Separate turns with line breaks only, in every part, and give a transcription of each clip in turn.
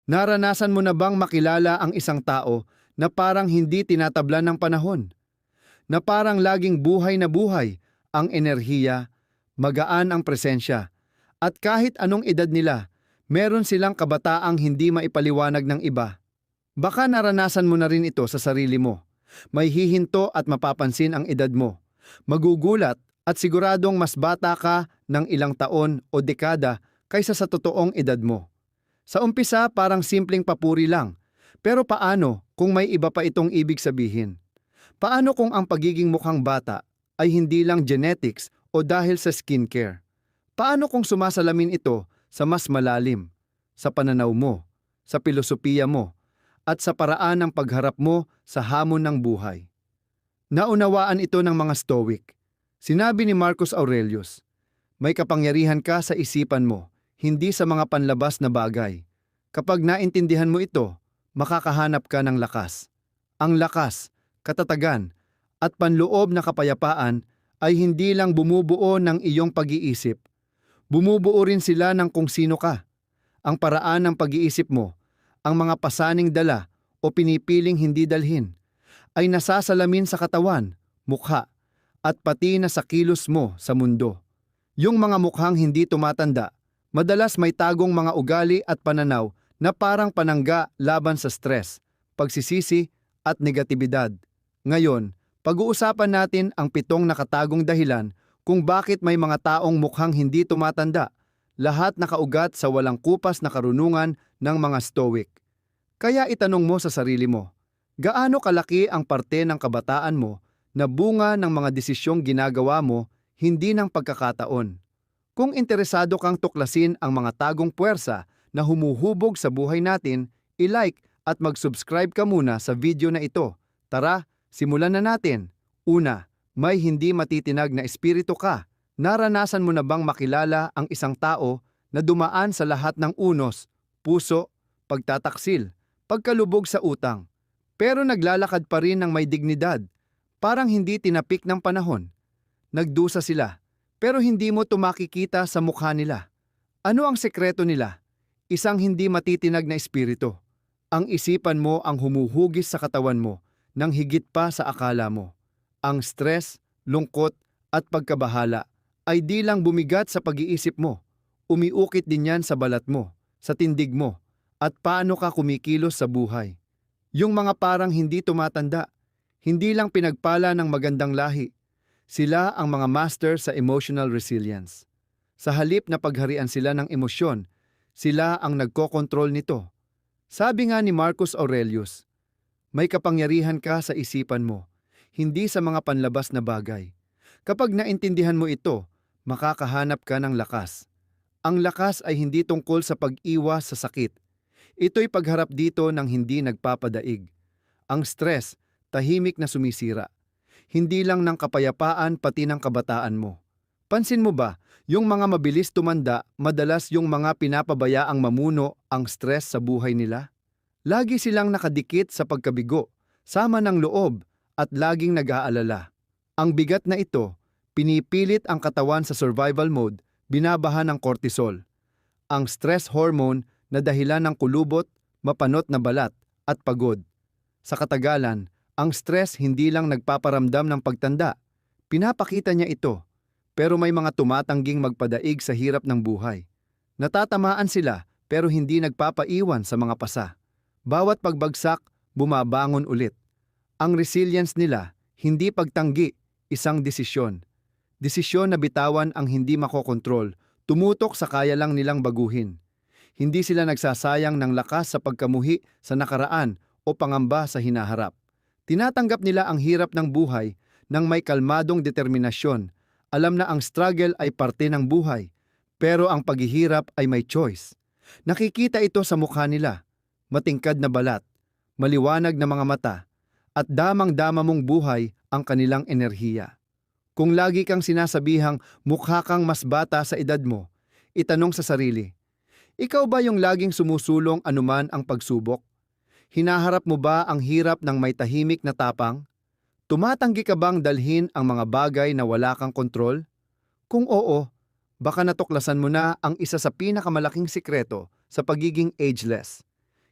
Naranasan mo na bang makilala ang isang tao na parang hindi tinatablan ng panahon? Na parang laging buhay na buhay ang enerhiya, magaan ang presensya, at kahit anong edad nila, meron silang kabataang hindi maipaliwanag ng iba. Baka naranasan mo na rin ito sa sarili mo. May hihinto at mapapansin ang edad mo. Magugulat at siguradong mas bata ka ng ilang taon o dekada kaysa sa totoong edad mo. Sa umpisa parang simpleng papuri lang, pero paano kung may iba pa itong ibig sabihin? Paano kung ang pagiging mukhang bata ay hindi lang genetics o dahil sa skincare? Paano kung sumasalamin ito sa mas malalim, sa pananaw mo, sa pilosopiya mo, at sa paraan ng pagharap mo sa hamon ng buhay? Naunawaan ito ng mga Stoic. Sinabi ni Marcus Aurelius, may kapangyarihan ka sa isipan mo, hindi sa mga panlabas na bagay. Kapag naintindihan mo ito, makakahanap ka ng lakas. Ang lakas, katatagan, at panloob na kapayapaan ay hindi lang bumubuo ng iyong pag-iisip. Bumubuo rin sila ng kung sino ka. Ang paraan ng pag-iisip mo, ang mga pasaning dala o pinipiling hindi dalhin, ay nasasalamin sa katawan, mukha, at pati na sa kilos mo sa mundo. Yung mga mukhang hindi tumatanda, madalas may tagong mga ugali at pananaw na parang panangga laban sa stress, pagsisisi at negatibidad. Ngayon, pag-uusapan natin ang 7 nakatagong dahilan kung bakit may mga taong mukhang hindi tumatanda, lahat nakaugat sa walang kupas na karunungan ng mga Stoic. Kaya itanong mo sa sarili mo, gaano kalaki ang parte ng kabataan mo na bunga ng mga desisyong ginagawa mo, hindi ng pagkakataon? Kung interesado kang tuklasin ang mga tagong puwersa na humuhubog sa buhay natin, i-like at mag-subscribe ka muna sa video na ito. Tara, simulan na natin. Una, may hindi matitinag na espiritu ka. Naranasan mo na bang makilala ang isang tao na dumaan sa lahat ng unos, puso, pagtataksil, pagkalubog sa utang, pero naglalakad pa rin ng may dignidad, parang hindi tinapik ng panahon? Nagdusa sila, pero hindi mo tumakikita sa mukha nila. Ano ang sekreto nila? Isang hindi matitinag na espiritu. Ang isipan mo ang humuhugis sa katawan mo nang higit pa sa akala mo. Ang stress, lungkot at pagkabahala ay di lang bumigat sa pag-iisip mo. Umiukit din yan sa balat mo, sa tindig mo, at paano ka kumikilos sa buhay. Yung mga parang hindi tumatanda, hindi lang pinagpala ng magandang lahi. Sila ang mga master sa emotional resilience. Sa halip na pagharian sila ng emosyon, sila ang nagkokontrol nito. Sabi nga ni Marcus Aurelius, may kapangyarihan ka sa isipan mo, hindi sa mga panlabas na bagay. Kapag naintindihan mo ito, makakahanap ka ng lakas. Ang lakas ay hindi tungkol sa pag-iwas sa sakit. Ito'y pagharap dito ng hindi nagpapadaig. Ang stress, tahimik na sumisira. Hindi lang ng kapayapaan pati ng kabataan mo. Pansin mo ba, yung mga mabilis tumanda, madalas yung mga pinapabayaang mamuno ang stress sa buhay nila? Lagi silang nakadikit sa pagkabigo, sama ng loob, at laging nag-aalala. Ang bigat na ito, pinipilit ang katawan sa survival mode, binabahan ng cortisol. Ang stress hormone na dahilan ng kulubot, mapanot na balat, at pagod. Sa katagalan, ang stress hindi lang nagpaparamdam ng pagtanda. Pinapakita niya ito. Pero may mga tumatangging magpadaig sa hirap ng buhay. Natatamaan sila pero hindi nagpapaiwan sa mga pasa. Bawat pagbagsak, bumabangon ulit. Ang resilience nila, hindi pagtanggi, isang desisyon. Desisyon na bitawan ang hindi makokontrol, tumutok sa kaya lang nilang baguhin. Hindi sila nagsasayang ng lakas sa pagkamuhi sa nakaraan o pangamba sa hinaharap. Tinatanggap nila ang hirap ng buhay ng may kalmadong determinasyon. Alam na ang struggle ay parte ng buhay, pero ang paghihirap ay may choice. Nakikita ito sa mukha nila, matingkad na balat, maliwanag na mga mata, at damang-dama mong buhay ang kanilang enerhiya. Kung lagi kang sinasabihang mukha kang mas bata sa edad mo, itanong sa sarili, ikaw ba yung laging sumusulong anuman ang pagsubok? Hinaharap mo ba ang hirap ng may tahimik na tapang? Tumatanggi ka bang dalhin ang mga bagay na wala kang kontrol? Kung oo, baka natuklasan mo na ang isa sa pinakamalaking sikreto sa pagiging ageless.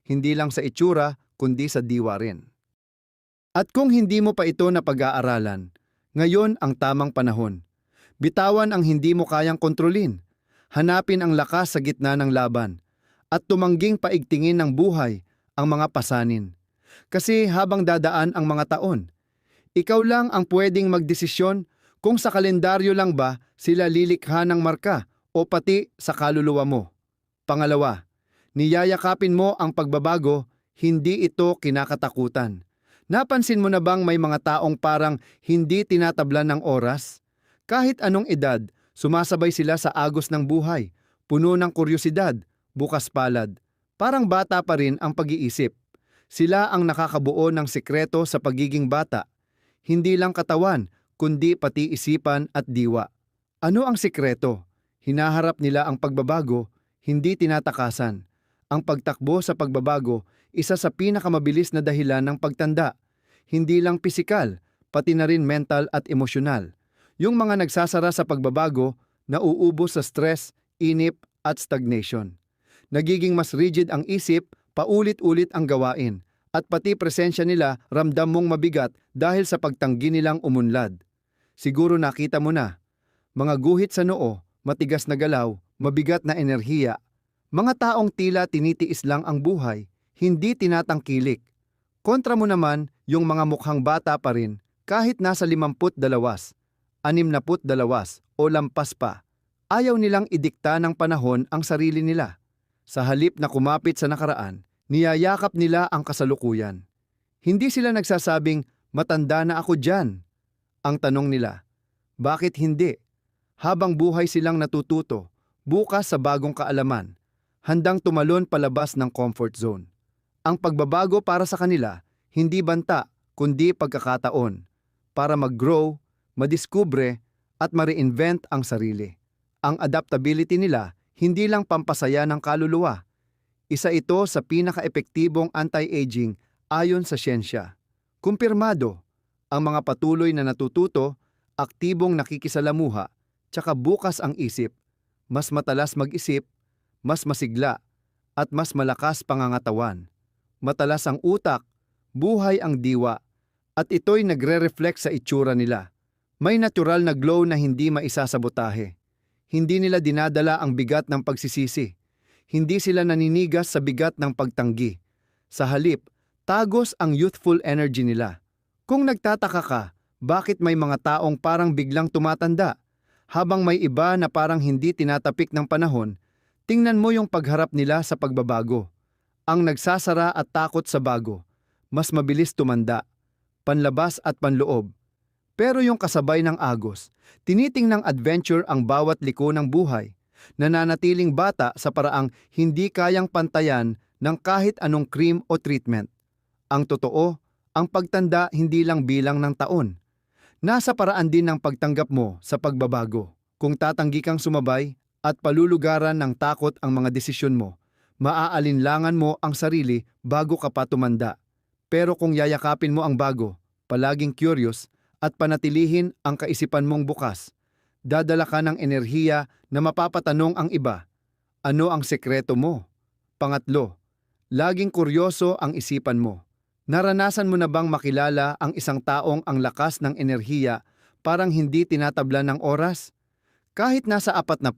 hindi lang sa itsura, kundi sa diwa rin. At kung hindi mo pa ito napag-aaralan, ngayon ang tamang panahon. Bitawan ang hindi mo kayang kontrolin. Hanapin ang lakas sa gitna ng laban. At tumangging paigtingin ng buhay ang mga pasanin. Kasi habang dadaan ang mga taon, ikaw lang ang pwedeng magdesisyon kung sa kalendaryo lang ba sila lilikha ng marka o pati sa kaluluwa mo. Pangalawa, niyayakapin mo ang pagbabago, hindi ito kinakatakutan. Napansin mo na bang may mga taong parang hindi tinatablan ng oras? Kahit anong edad, sumasabay sila sa agos ng buhay, puno ng kuryosidad, bukas palad. Parang bata pa rin ang pag-iisip. Sila ang nakakabuo ng sikreto sa pagiging bata. Hindi lang katawan, kundi pati isipan at diwa. Ano ang sikreto? Hinaharap nila ang pagbabago, hindi tinatakasan. Ang pagtakbo sa pagbabago, isa sa pinakamabilis na dahilan ng pagtanda. Hindi lang pisikal, pati na rin mental at emosyonal. Yung mga nagsasara sa pagbabago, nauubos sa stress, inip at stagnation. Nagiging mas rigid ang isip, paulit-ulit ang gawain, at pati presensya nila ramdam mong mabigat dahil sa pagtanggi nilang umunlad. Siguro nakita mo na, mga guhit sa noo, matigas na galaw, mabigat na enerhiya. Mga taong tila tinitiis lang ang buhay, hindi tinatangkilik. Kontra mo naman yung mga mukhang bata pa rin kahit nasa 52, 62 o lampas pa. Ayaw nilang idikta ng panahon ang sarili nila. Sa halip na kumapit sa nakaraan, niyayakap nila ang kasalukuyan. Hindi sila nagsasabing, matanda na ako dyan. Ang tanong nila, bakit hindi? Habang buhay silang natututo, bukas sa bagong kaalaman, handang tumalon palabas ng comfort zone. Ang pagbabago para sa kanila, hindi banta, kundi pagkakataon, para mag-grow, madiskubre, at ma-reinvent ang sarili. Ang adaptability nila, hindi lang pampasaya ng kaluluwa. Isa ito sa pinaka-epektibong anti-aging ayon sa siyensya. Kumpirmado, ang mga patuloy na natututo, aktibong nakikisalamuha, tsaka bukas ang isip, mas matalas mag-isip, mas masigla, at mas malakas pangangatawan. Matalas ang utak, buhay ang diwa, at ito'y nagre-reflect sa itsura nila. May natural na glow na hindi maisasabotahe. Hindi nila dinadala ang bigat ng pagsisisi. Hindi sila naninigas sa bigat ng pagtanggi. Sa halip, tagos ang youthful energy nila. Kung nagtataka ka, bakit may mga taong parang biglang tumatanda, habang may iba na parang hindi tinatapik ng panahon, tingnan mo yung pagharap nila sa pagbabago. Ang nagsasara at takot sa bago, mas mabilis tumanda, panlabas at panloob. Pero yung kasabay ng agos, tinitingnang adventure ang bawat liko ng buhay, nananatiling bata sa paraang hindi kayang pantayan ng kahit anong cream o treatment. Ang totoo, ang pagtanda hindi lang bilang ng taon. Nasa paraan din ng pagtanggap mo sa pagbabago. Kung tatanggi kang sumabay at palulugaran ng takot ang mga desisyon mo, maaalinlangan mo ang sarili bago ka pa tumanda. Pero kung yayakapin mo ang bago, palaging curious, at panatilihin ang kaisipan mong bukas, dadala ka ng enerhiya na mapapatanong ang iba. Ano ang sekreto mo? Pangatlo, laging kuryoso ang isipan mo. Naranasan mo na bang makilala ang isang taong ang lakas ng enerhiya parang hindi tinatablan ng oras? Kahit nasa 40,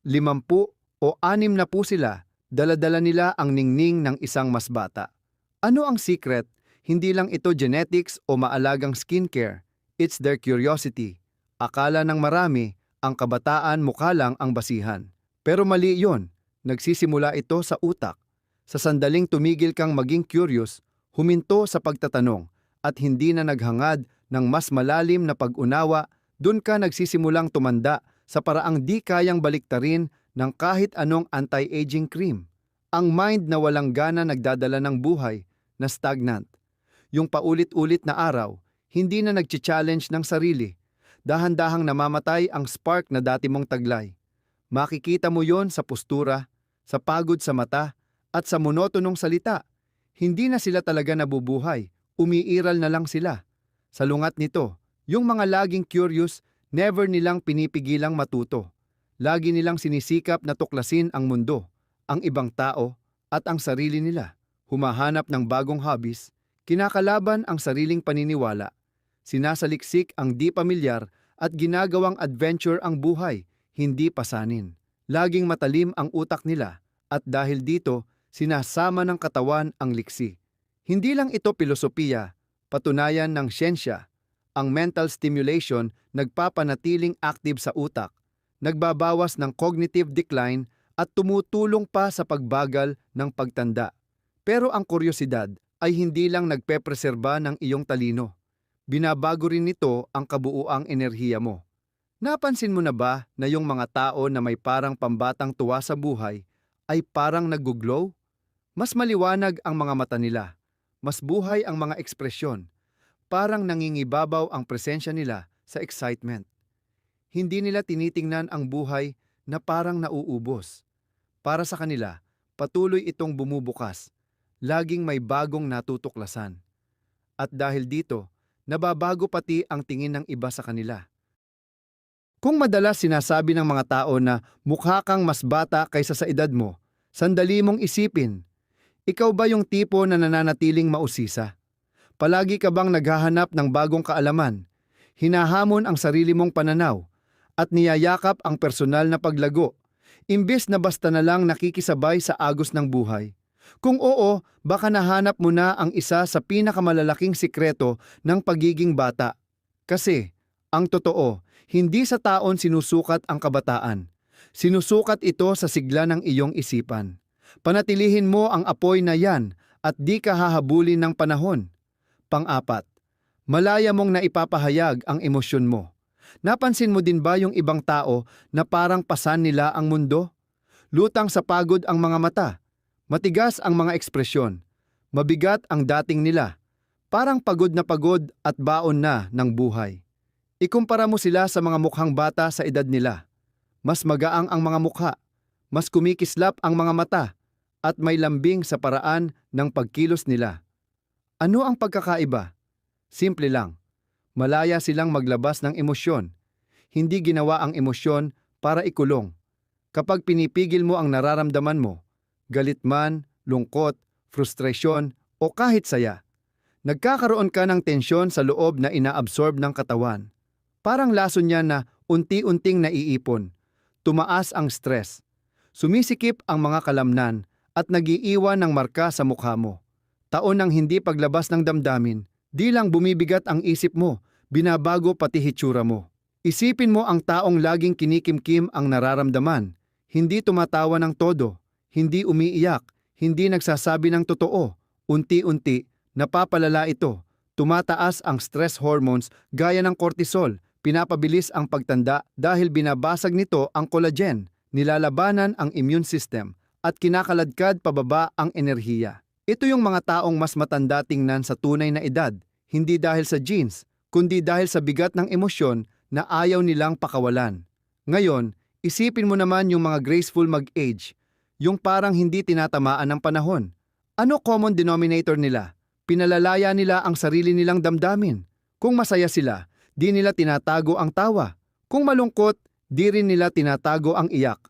50 o 60 sila, dala-dala nila ang ningning ng isang mas bata. Ano ang secret? Hindi lang ito genetics o maalagang skincare. It's their curiosity. Akala ng marami, ang kabataan mukha lang ang basihan. Pero mali yon. Nagsisimula ito sa utak. Sa sandaling tumigil kang maging curious, huminto sa pagtatanong, at hindi na naghangad ng mas malalim na pag-unawa, dun ka nagsisimulang tumanda sa paraang di kayang baliktarin ng kahit anong anti-aging cream. Ang mind na walang gana nagdadala ng buhay na stagnant. Yung paulit-ulit na araw, hindi na nagchi-challenge ng sarili. Dahan-dahang namamatay ang spark na dati mong taglay. Makikita mo yon sa postura, sa pagod sa mata, at sa monotonong salita. Hindi na sila talaga nabubuhay, umiiral na lang sila. Sa lungat nito, yung mga laging curious, never nilang pinipigilang matuto. Lagi nilang sinisikap na tuklasin ang mundo, ang ibang tao, at ang sarili nila. humahanap ng bagong hobbies, kinakalaban ang sariling paniniwala, sinasaliksik ang di pamilyar at ginagawang adventure ang buhay, hindi pasanin. Laging matalim ang utak nila at dahil dito, sinasama ng katawan ang liksi. Hindi lang ito filosofiya, patunayan ng siyensya. Ang mental stimulation nagpapanatiling active sa utak, nagbabawas ng cognitive decline at tumutulong pa sa pagbagal ng pagtanda. Pero ang kuryosidad ay hindi lang nagpepreserba ng iyong talino. Binabago rin nito ang kabuuang enerhiya mo. Napansin mo na ba na yung mga tao na may parang pambatang tuwa sa buhay ay parang nag-glow? Mas maliwanag ang mga mata nila, mas buhay ang mga ekspresyon, parang nangingibabaw ang presensya nila sa excitement. Hindi nila tinitingnan ang buhay na parang nauubos. Para sa kanila, patuloy itong bumubukas, laging may bagong natutuklasan. At dahil dito, nababago pati ang tingin ng iba sa kanila. Kung madalas sinasabi ng mga tao na mukha kang mas bata kaysa sa edad mo, sandali mong isipin, ikaw ba yung tipo na nananatiling mausisa? Palagi ka bang naghahanap ng bagong kaalaman, hinahamon ang sarili mong pananaw, at niyayakap ang personal na paglago, imbes na basta na lang nakikisabay sa agos ng buhay? Kung oo, baka nahanap mo na ang isa sa pinakamalalaking sikreto ng pagiging bata. Kasi, ang totoo, hindi sa taon sinusukat ang kabataan. Sinusukat ito sa sigla ng iyong isipan. Panatilihin mo ang apoy na yan at di ka hahabulin ng panahon. Pang-apat, malaya mong naipapahayag ang emosyon mo. Napansin mo din ba yung ibang tao na parang pasan nila ang mundo? Lutang sa pagod ang mga mata. Matigas ang mga ekspresyon, mabigat ang dating nila, parang pagod at baon na ng buhay. Ikumpara mo sila sa mga mukhang bata sa edad nila. Mas magaang ang mga mukha, mas kumikislap ang mga mata, at may lambing sa paraan ng pagkilos nila. Ano ang pagkakaiba? Simple lang, malaya silang maglabas ng emosyon. Hindi ginawa ang emosyon para ikulong. Kapag pinipigil mo ang nararamdaman mo, galit man, lungkot, frustrasyon, o kahit saya, nagkakaroon ka ng tensyon sa loob na inaabsorb ng katawan. Parang lason niya na unti-unting naiipon. Tumaas ang stress. Sumisikip ang mga kalamnan at nagiiwan ng marka sa mukha mo. Taon ng hindi paglabas ng damdamin, di lang bumibigat ang isip mo, binabago pati hitsura mo. Isipin mo ang taong laging kinikimkim ang nararamdaman, hindi tumatawa ng todo, hindi umiiyak, hindi nagsasabi ng totoo. Unti-unti, napapalala ito. Tumataas ang stress hormones gaya ng cortisol, pinapabilis ang pagtanda dahil binabasag nito ang collagen, nilalabanan ang immune system, at kinakaladkad pababa ang enerhiya. Ito yung mga taong mas matanda tingnan sa tunay na edad, hindi dahil sa genes, kundi dahil sa bigat ng emosyon na ayaw nilang pakawalan. Ngayon, isipin mo naman yung mga graceful mag-age, yung parang hindi tinatamaan ng panahon. Ano common denominator nila? Pinalalaya nila ang sarili nilang damdamin. Kung masaya sila, di nila tinatago ang tawa. Kung malungkot, di rin nila tinatago ang iyak.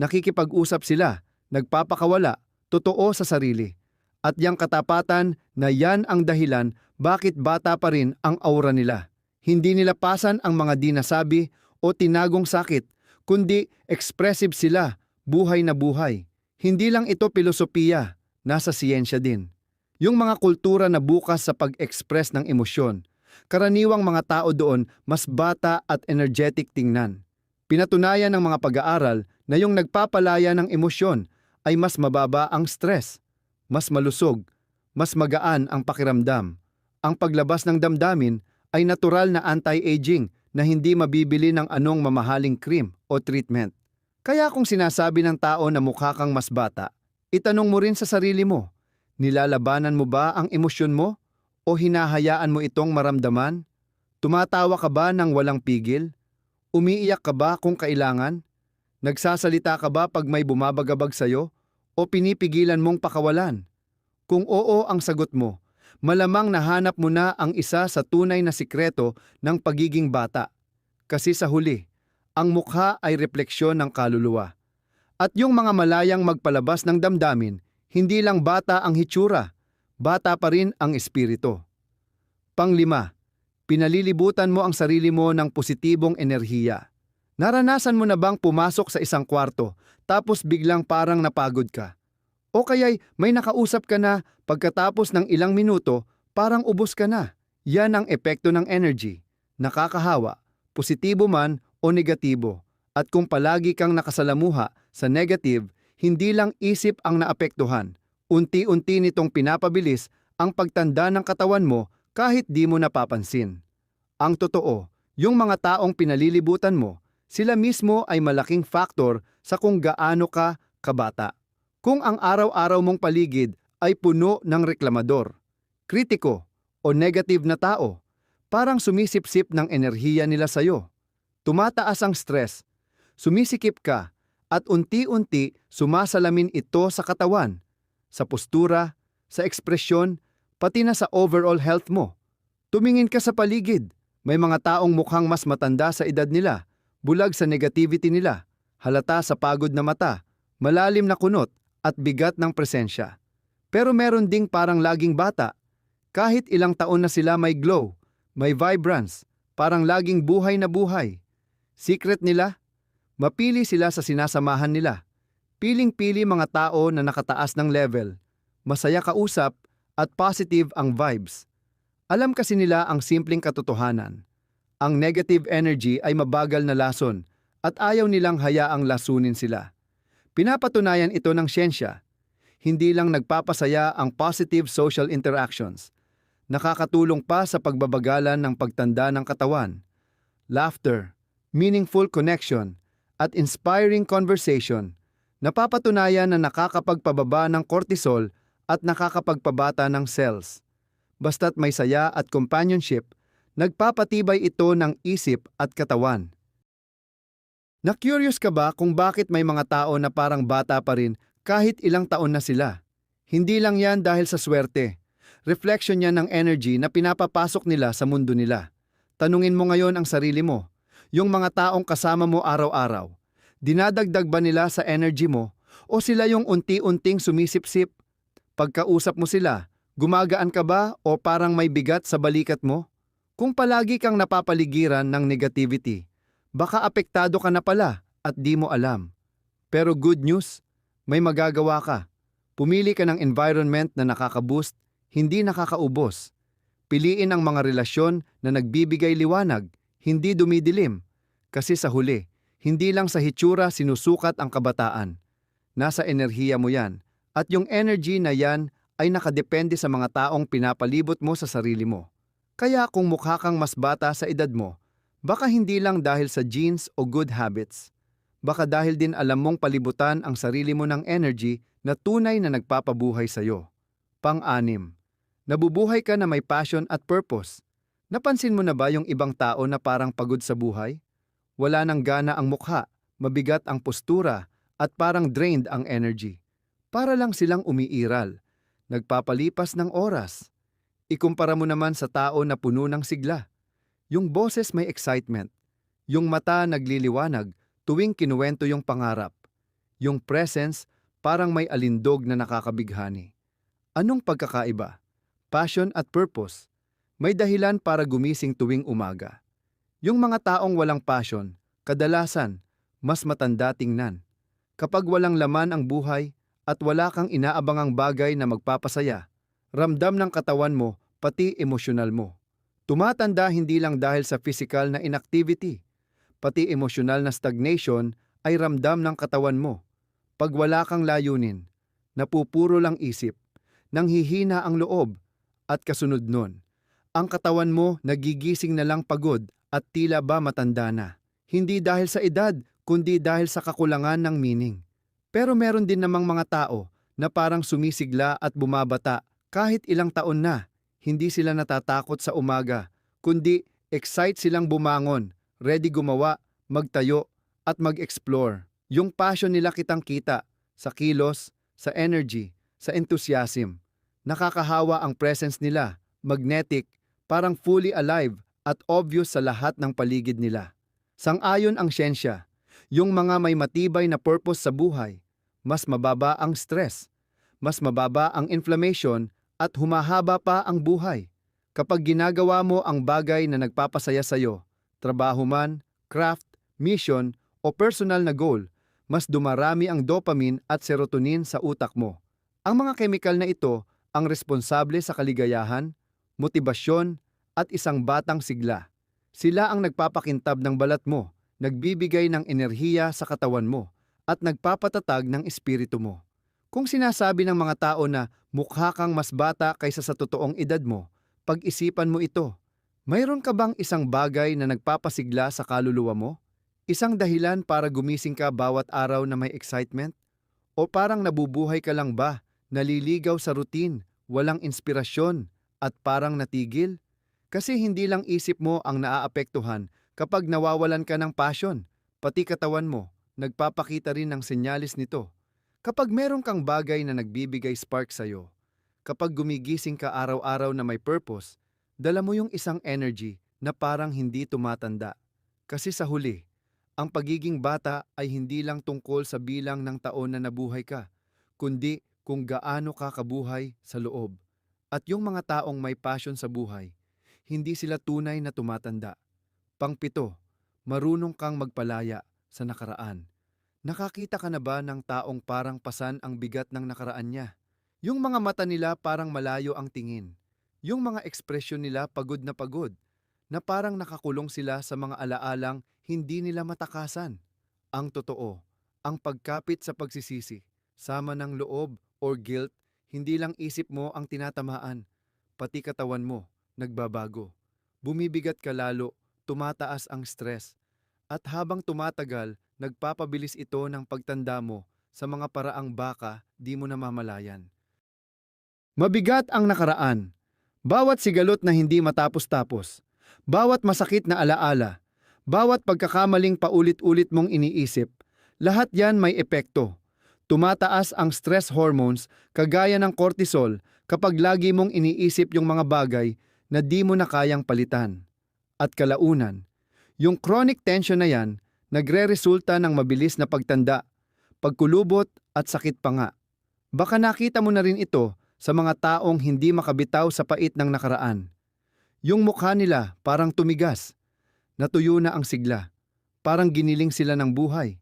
Nakikipag-usap sila, nagpapakawala, totoo sa sarili. At yang katapatan na yan ang dahilan bakit bata pa rin ang aura nila. Hindi nila pasan ang mga di nasabi o tinagong sakit, kundi expressive sila, buhay na buhay. Hindi lang ito filosofiya, nasa siyensya din. Yung mga kultura na bukas sa pag-express ng emosyon, karaniwang mga tao doon mas bata at energetic tingnan. Pinatunayan ng mga pag-aaral na yung nagpapalaya ng emosyon ay mas mababa ang stress, mas malusog, mas magaan ang pakiramdam. Ang paglabas ng damdamin ay natural na anti-aging na hindi mabibili ng anong mamahaling cream o treatment. Kaya kung sinasabi ng tao na mukha kang mas bata, itanong mo rin sa sarili mo, nilalabanan mo ba ang emosyon mo o hinahayaan mo itong maramdaman? Tumatawa ka ba ng walang pigil? Umiiyak ka ba kung kailangan? Nagsasalita ka ba pag may bumabagabag sa'yo o pinipigilan mong pakawalan? Kung oo ang sagot mo, malamang nahanap mo na ang isa sa tunay na sikreto ng pagiging bata. Kasi sa huli, ang mukha ay refleksyon ng kaluluwa. At yung mga malayang magpalabas ng damdamin, Hindi lang bata ang hitsura, bata pa rin ang espiritu. Panglima, pinalilibutan mo ang sarili mo ng positibong enerhiya. Naranasan mo na bang pumasok sa isang kwarto tapos biglang parang napagod ka? O kaya'y may nakausap ka na pagkatapos ng ilang minuto parang ubos ka na? Yan ang epekto ng energy. Nakakahawa, positibo man o negatibo. At kung palagi kang nakasalamuha sa negative, hindi lang isip ang naapektuhan. Unti-unti nitong pinapabilis ang pagtanda ng katawan mo kahit di mo napapansin. Ang totoo, yung mga taong pinalilibutan mo, sila mismo ay malaking faktor sa kung gaano ka kabata. Kung ang araw-araw mong paligid ay puno ng reklamador, kritiko o negative na tao, parang sumisipsip ng enerhiya nila sa'yo. Tumataas ang stress, sumisikip ka, at unti-unti sumasalamin ito sa katawan, sa postura, sa ekspresyon, pati na sa overall health mo. Tumingin ka sa paligid, may mga taong mukhang mas matanda sa edad nila, bulag sa negativity nila, halata sa pagod na mata, malalim na kunot, at bigat ng presensya. Pero meron ding parang laging bata. Kahit ilang taon na sila may glow, may vibrance, parang laging buhay na buhay. Secret nila? Mapili sila sa sinasamahan nila. Piling-pili mga tao na nakataas ng level, masaya kausap, at positive ang vibes. Alam kasi nila ang simpleng katotohanan. Ang negative energy ay mabagal na lason at ayaw nilang hayaang lasunin sila. Pinapatunayan ito ng siyensya. Hindi lang nagpapasaya ang positive social interactions. Nakakatulong pa sa pagbabagalan ng pagtanda ng katawan. Laughter, meaningful connection, at inspiring conversation. Napapatunayan na nakakapagpababa ng cortisol at nakakapagpabata ng cells. Basta't may saya at companionship, nagpapatibay ito ng isip at katawan. Na-curious ka ba kung bakit may mga tao na parang bata pa rin kahit ilang taon na sila? Hindi lang yan dahil sa swerte. Reflection yan ng energy na pinapapasok nila sa mundo nila. Tanungin mo ngayon ang sarili mo. Yung mga taong kasama mo araw-araw, dinadagdag ba nila sa energy mo o sila yung unti-unting sumisip-sip? Pagkausap mo sila, gumagaan ka ba o parang may bigat sa balikat mo? Kung palagi kang napapaligiran ng negativity, baka apektado ka na pala at di mo alam. Pero good news, may magagawa ka. Pumili ka ng environment na nakaka-boost, hindi nakakaubos. Piliin ang mga relasyon na nagbibigay liwanag, hindi dumidilim. Kasi sa huli, hindi lang sa hitsura sinusukat ang kabataan. Nasa enerhiya mo yan. At yung energy na yan ay nakadepende sa mga taong pinapalibot mo sa sarili mo. Kaya kung mukha kang mas bata sa edad mo, baka hindi lang dahil sa genes o good habits. Baka dahil din alam mong palibutan ang sarili mo ng energy na tunay na nagpapabuhay sa'yo. Pang-anim, nabubuhay ka na may passion at purpose. Napansin mo na ba yung ibang tao na parang pagod sa buhay? Wala nang gana ang mukha, mabigat ang postura, at parang drained ang energy. Para lang silang umiiral, nagpapalipas ng oras. Ikumpara mo naman sa tao na puno ng sigla. Yung boses may excitement, yung mata nagliliwanag tuwing kinuwento yung pangarap. Yung presence parang may alindog na nakakabighani. Anong pagkakaiba? Passion at purpose. May dahilan para gumising tuwing umaga. Yung mga taong walang passion, kadalasan, mas matanda tingnan. Kapag walang laman ang buhay at wala kang inaabangang bagay na magpapasaya, ramdam ng katawan mo pati emosyonal mo. Tumatanda hindi lang dahil sa physical na inactivity, pati emosyonal na stagnation ay ramdam ng katawan mo. Pag wala kang layunin, napupuro lang isip, nanghihina ang loob, at kasunod nun, ang katawan mo nagigising na lang pagod at tila ba matanda na. Hindi dahil sa edad, kundi dahil sa kakulangan ng meaning. Pero meron din namang mga tao na parang sumisigla at bumabata kahit ilang taon na. Hindi sila natatakot sa umaga, kundi excite silang bumangon, ready gumawa, magtayo, at mag-explore. Yung passion nila kitang-kita sa kilos, sa energy, sa enthusiasm. Nakakahawa ang presence nila, magnetic, parang fully alive at obvious sa lahat ng paligid nila. Sang-ayon ang siyensya, yung mga may matibay na purpose sa buhay, mas mababa ang stress, mas mababa ang inflammation at humahaba pa ang buhay. Kapag ginagawa mo ang bagay na nagpapasaya sa'yo, trabaho man, craft, mission, o personal na goal, mas dumarami ang dopamine at serotonin sa utak mo. Ang mga chemical na ito ang responsable sa kaligayahan, motibasyon, at isang batang sigla. Sila ang nagpapakintab ng balat mo, nagbibigay ng enerhiya sa katawan mo, at nagpapatatag ng espiritu mo. Kung sinasabi ng mga tao na mukha kang mas bata kaysa sa totoong edad mo, pag-isipan mo ito. Mayroon ka bang isang bagay na nagpapasigla sa kaluluwa mo? Isang dahilan para gumising ka bawat araw na may excitement? O parang nabubuhay ka lang ba, naliligaw sa routine, walang inspirasyon, at parang natigil? Kasi hindi lang isip mo ang naaapektuhan kapag nawawalan ka ng passion, pati katawan mo, nagpapakita rin ng senyalis nito. Kapag meron kang bagay na nagbibigay spark sa'yo, kapag gumigising ka araw-araw na may purpose, dala mo yung isang energy na parang hindi tumatanda. Kasi sa huli, ang pagiging bata ay hindi lang tungkol sa bilang ng taon na nabuhay ka, kundi kung gaano ka kabuhay sa loob. At yung mga taong may passion sa buhay, hindi sila tunay na tumatanda. Pangpito, marunong kang magpalaya sa nakaraan. Nakakita ka na ba ng taong parang pasan ang bigat ng nakaraan niya? Yung mga mata nila parang malayo ang tingin. Yung mga ekspresyon nila pagod, na parang nakakulong sila sa mga alaalang hindi nila matakasan. Ang totoo, ang pagkapit sa pagsisisi, sama ng loob or guilt, hindi lang isip mo ang tinatamaan, pati katawan mo, nagbabago. Bumibigat ka lalo, tumataas ang stress, at habang tumatagal, nagpapabilis ito ng pagtanda mo sa mga paraang baka di mo namamalayan. Mabigat ang nakaraan. Bawat sigalot na hindi matapos-tapos, bawat masakit na alaala, bawat pagkakamaling paulit-ulit mong iniisip, lahat yan may epekto. Tumataas ang stress hormones kagaya ng cortisol kapag lagi mong iniisip yung mga bagay na di mo na kayang palitan. At kalaunan, yung chronic tension na yan, nagre-resulta ng mabilis na pagtanda, pagkulubot at sakit pa nga. Baka nakita mo na rin ito sa mga taong hindi makabitaw sa pait ng nakaraan. Yung mukha nila parang tumigas, natuyo na ang sigla, parang giniling sila ng buhay.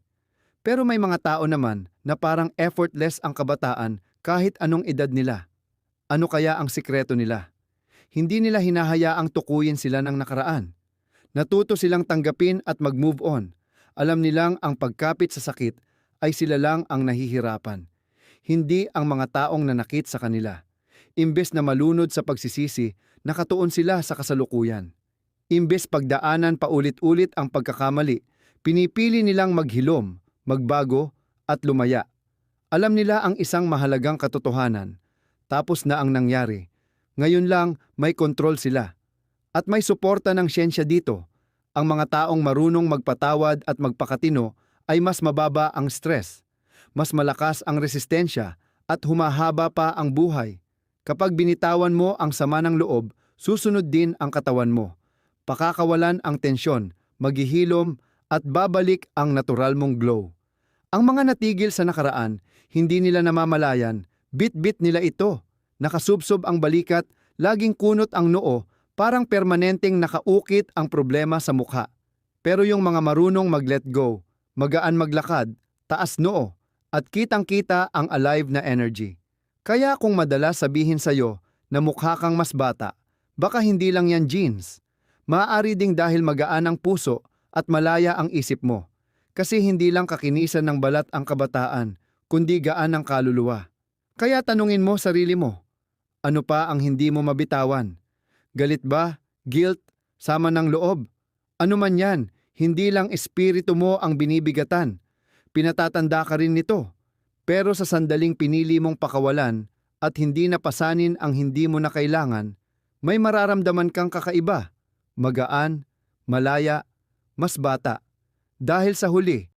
Pero may mga tao naman na parang effortless ang kabataan kahit anong edad nila. Ano kaya ang sikreto nila? Hindi nila hinahayaang tukuyin sila ng nakaraan. Natuto silang tanggapin at mag-move on. Alam nilang ang pagkapit sa sakit ay sila lang ang nahihirapan, hindi ang mga taong nanakit sa kanila. Imbes na malunod sa pagsisisi, nakatuon sila sa kasalukuyan. Imbes pagdaanan paulit-ulit ang pagkakamali, pinipili nilang maghilom, magbago, at lumaya. Alam nila ang isang mahalagang katotohanan. Tapos na ang nangyari. Ngayon lang may kontrol sila. At may suporta ng siyensya dito. Ang mga taong marunong magpatawad at magpakatino ay mas mababa ang stress, mas malakas ang resistensya at humahaba pa ang buhay. Kapag binitawan mo ang sama ng loob, susunod din ang katawan mo. Pakakawalan ang tensyon, maghihilom at babalik ang natural mong glow. Ang mga natigil sa nakaraan, hindi nila namamalayan, bit-bit nila ito. Nakasubsob ang balikat, laging kunot ang noo, parang permanenteng nakaukit ang problema sa mukha. Pero yung mga marunong mag-let go, magaan maglakad, taas noo, at kitang-kita ang alive na energy. Kaya kung madalas sabihin sa'yo na mukha kang mas bata, baka hindi lang yan genes. Maaari ding dahil magaan ang puso at malaya ang isip mo. Kasi hindi lang kakinisan ng balat ang kabataan, kundi gaan ang kaluluwa. Kaya tanungin mo sarili mo, ano pa ang hindi mo mabitawan? Galit ba? Guilt? Sama ng loob? Ano man yan, hindi lang espiritu mo ang binibigatan. Pinatatanda ka rin nito. Pero sa sandaling pinili mong pakawalan at hindi napasanin ang hindi mo na kailangan, may mararamdaman kang kakaiba, magaan, malaya, mas bata. Dahil sa huli,